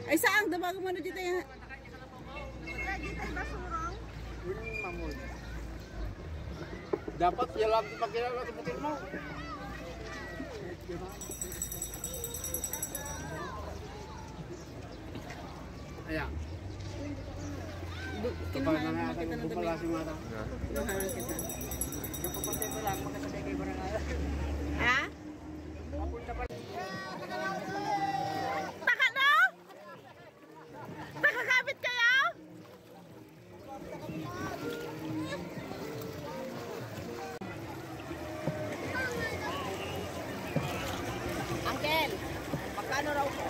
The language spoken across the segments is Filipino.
Ay saan? Dabago mo na dito yan. Dapat ya lang pagkilala sa putin mo. Ayan. Kinuhaan mo kita ng dami. Kinuhaan kita. Kapapantay mo lang, makasabay kayo barangay. Ha? Taka na? Nakakabit kayo? Uncle, magkano raw po?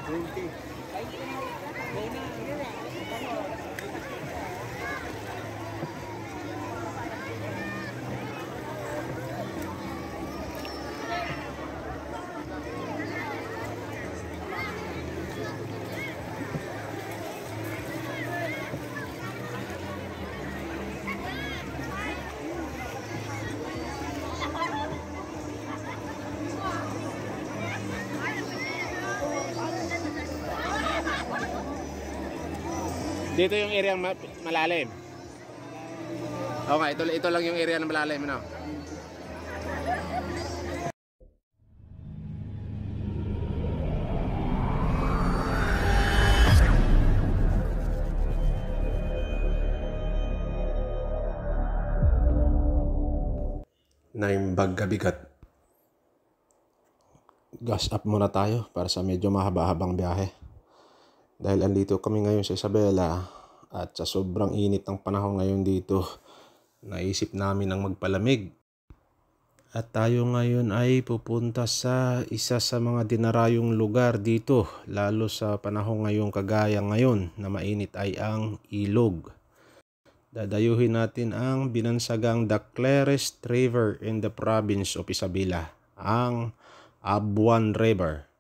20. Dito yung area malalim. Oo nga, ito lang yung area ng malalim, no? Naimbag gabigat. Gas up muna tayo para sa medyo mahaba-habang biyahe. Dahil andito kami ngayon sa Isabela at sa sobrang init ng panahon ngayon dito, naisip namin ang magpalamig. At tayo ngayon ay pupunta sa isa sa mga dinarayong lugar dito, lalo sa panahon ngayong kagaya ngayon na mainit ay ang ilog. Dadayuhin natin ang binansagang the clearest river in the province of Isabela, ang Abuan River,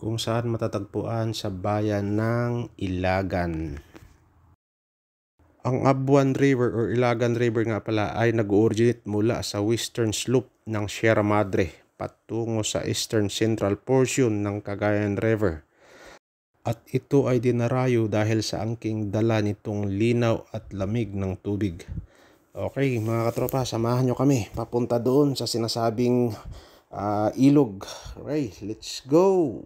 kung saan matatagpuan sa bayan ng Ilagan. Ang Abuan River o Ilagan River nga pala ay nag-originate mula sa western slope ng Sierra Madre patungo sa eastern central portion ng Cagayan River. At ito ay dinarayo dahil sa angking dala nitong linaw at lamig ng tubig. Okay mga katropa, samahan nyo kami papunta doon sa sinasabing ilog. Okay, let's go!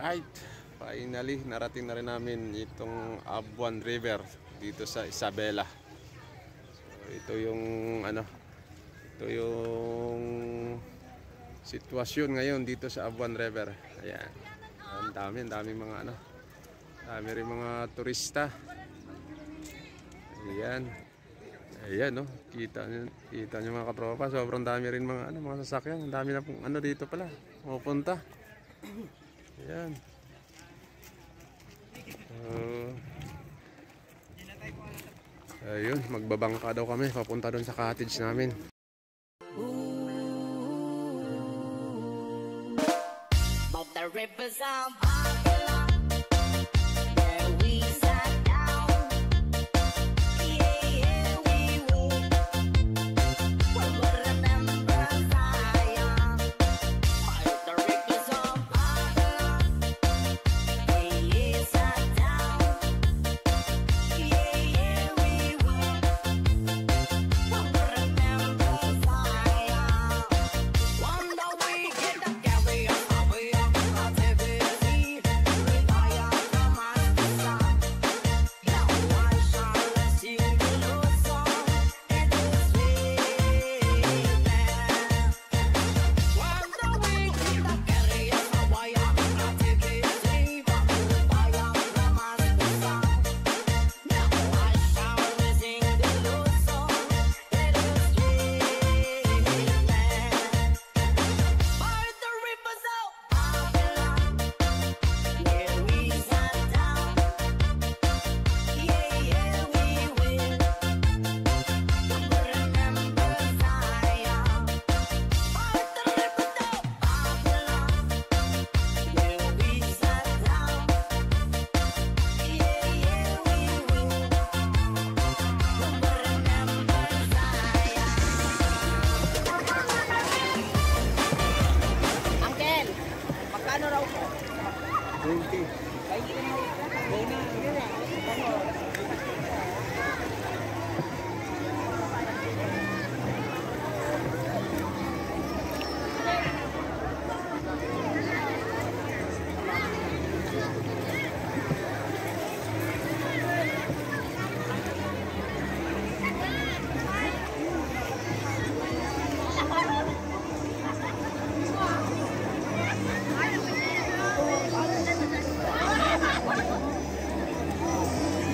Alright, finally narating na rin namin itong Abuan River dito sa Isabela. So ito yung sitwasyon ngayon dito sa Abuan River. Ayan. Ang dami mga dami rin mga turista. Ayan. Ayan no, kita nyo mga katropa, sobrang dami rin mga mga sasakyan. Ang dami na pong dito pala, pupunta. Ayan. Ayun, magbabangka daw kami papunta doon sa cottage namin. But the rivers are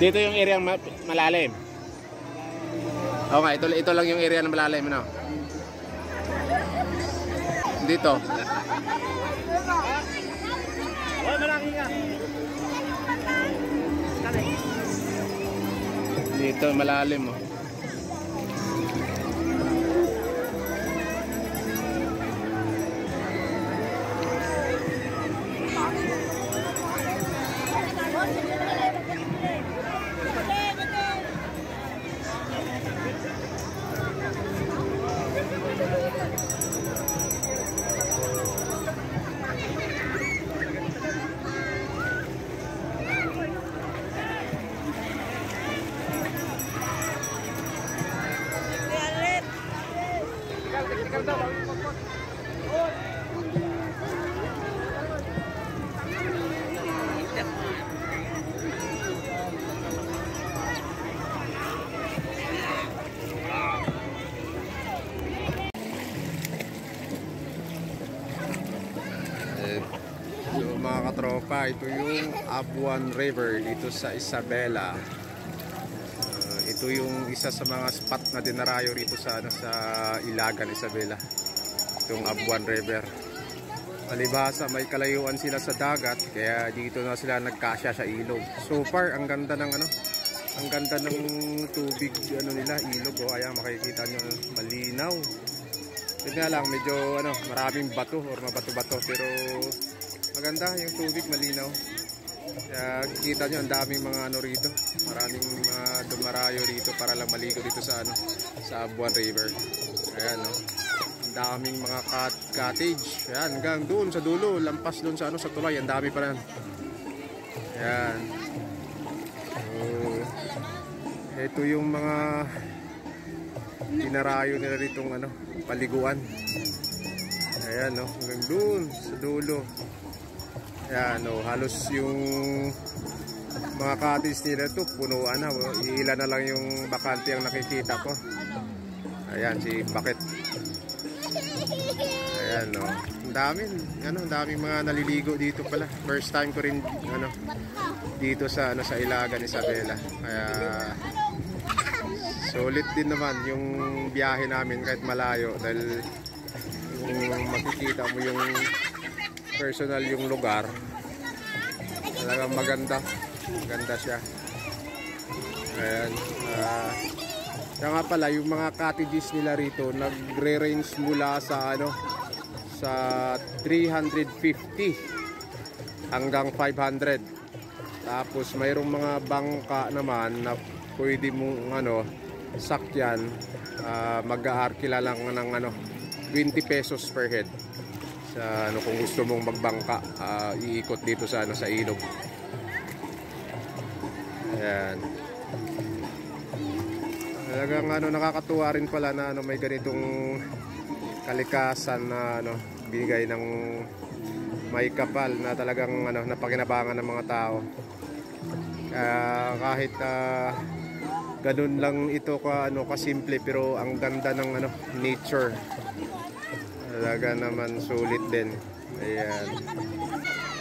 Dito yung area malalim. Oo nga, ito lang yung area ng malalim, ano? Dito. Hoy, malaki nga. Dito malalim, oh. So mga katropa, ito yung Abuan River dito sa Isabela. Ito yung isa sa mga spot na dinarayo rito sa Ilagan, Isabela. Itong Abuan River. Palibhasa may kalayuan sila sa dagat, kaya dito na sila nagkasya sa ilog. So far ang ganda ng ang ganda ng tubig nila, ilog, oh. Ayan, makikita nyo, malinaw. Yun nga lang, medyo maraming bato or mabato-bato, pero maganda yung tubig, malinaw. Kaya kita nyo, ang daming mga rito, maraming mga dumarayo rito para lang maligo dito sa Abuan River. Ayan, no, ang daming mga cottage. Ayan, hanggang doon sa dulo, lampas doon sa sa tulay, ang dami pa rin. Ayan. So, ito yung mga dinarayo nila ditong paliguan. Ayan, no, hanggang doon sa dulo. Ayan, no, halos yung mga cottage nila ito punuan na. Ilan na lang yung bakante ang nakikita ko. Ayan, si Bakit. Ayan, no, ang daming mga naliligo dito pala. First time ko rin dito sa Ilagan, Isabela. Kaya solid din naman yung biyahe namin kahit malayo, dahil yung makikita mo yung personal yung lugar, talagang maganda siya. Ayan, kaya nga pala yung mga cottages nila rito nagre-range mula sa sa 350 hanggang 500. Tapos mayroong mga bangka naman na pwede mong sakyan, mag-aarkila lang ng 20 pesos per head. Sa kung gusto mong magbangka, iikot dito sa sa ilog. Ayan. Talagang nakakatuwa rin pala na may ganitong kalikasan na bigay ng may kapal na talagang napakinabangan ng mga tao. Kahit ganun lang ito kasimple, pero ang ganda ng nature. Talaga naman sulit din. Ayan.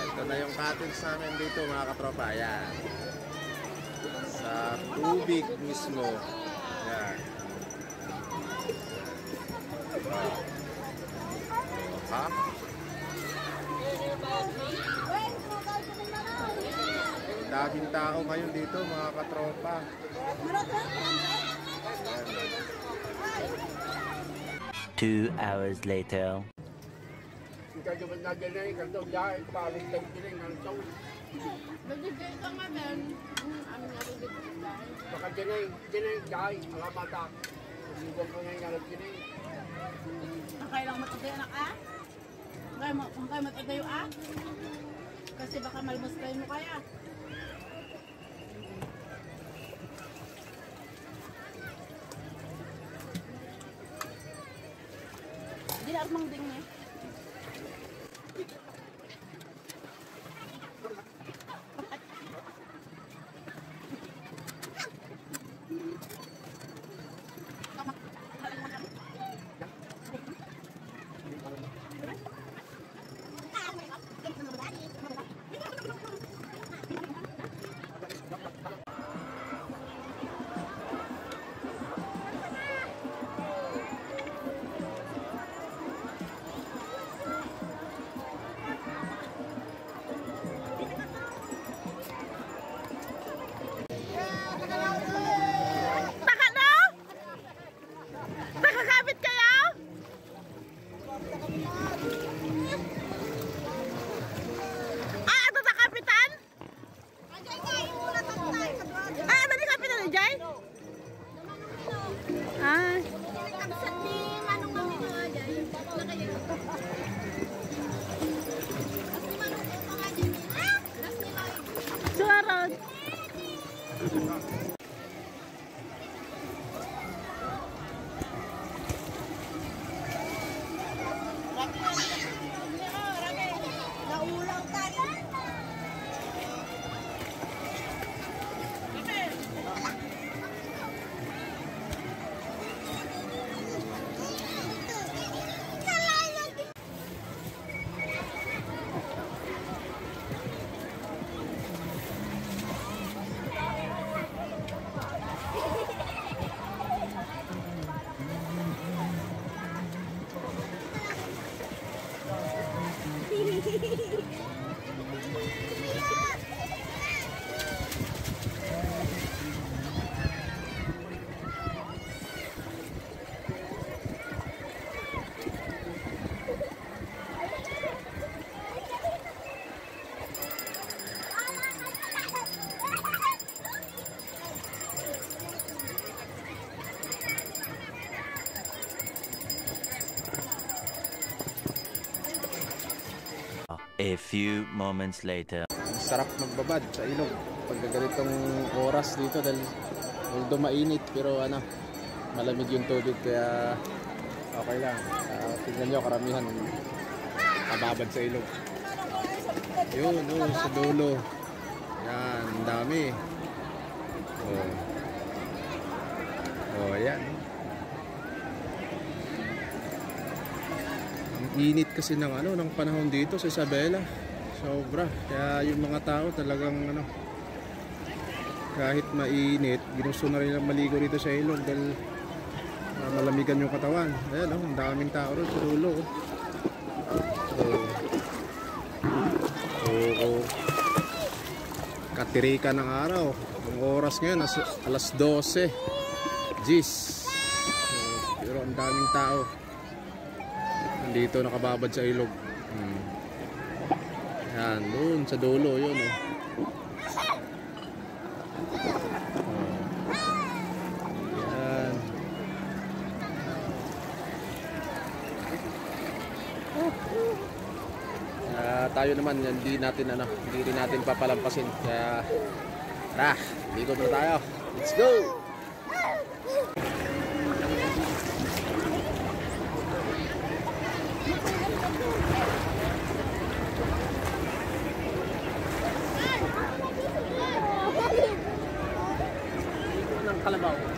Ito na yung cottage namin dito, mga katropa. Ayan. Sa tubig mismo. Ayan. Ha? Daming tao ngayon dito, mga katropa. Ayan. 2 hours later. Ikaw naman na dyan eh, kanto dyan, paling lang dyan eh, nalsaw. Nagigay ka nga din. Ano nga rin dito dahil? Baka dyan eh, dyan, mga bata. Susugan ko ngayon nalang dyan eh. Ang kailang matatayo na ka? Ang kaya matatayo Kasi baka malmuslay mo kaya. Hindi na armang ding niya. A few moments later. Sarap magbabad sa ilog pag ganitong oras dito dahil although mainit pero ano, malamig yung tubig kaya okay lang. Tingnan nyo karamihan kababad sa ilog. Yun, sa dulo. Yan, ang dami. Yan. Init kasi ng ng panahon dito sa Isabela. Sobra. Kaya yung mga tao talagang kahit mainit, ginusto na rin ang maligo dito sa ilog dahil malamigan yung katawan. Ayan, ang daming tao rin sa dulo. Katirika ng araw. Ang oras ngayon alas 12. Gis. Pero ang daming tao dito nakababad sa ilog. Yan, doon sa dulo yun Yan. Tayo naman hindi rin natin papalampasin. Kaya tara, ligo na tayo. Let's go. Kalabaw.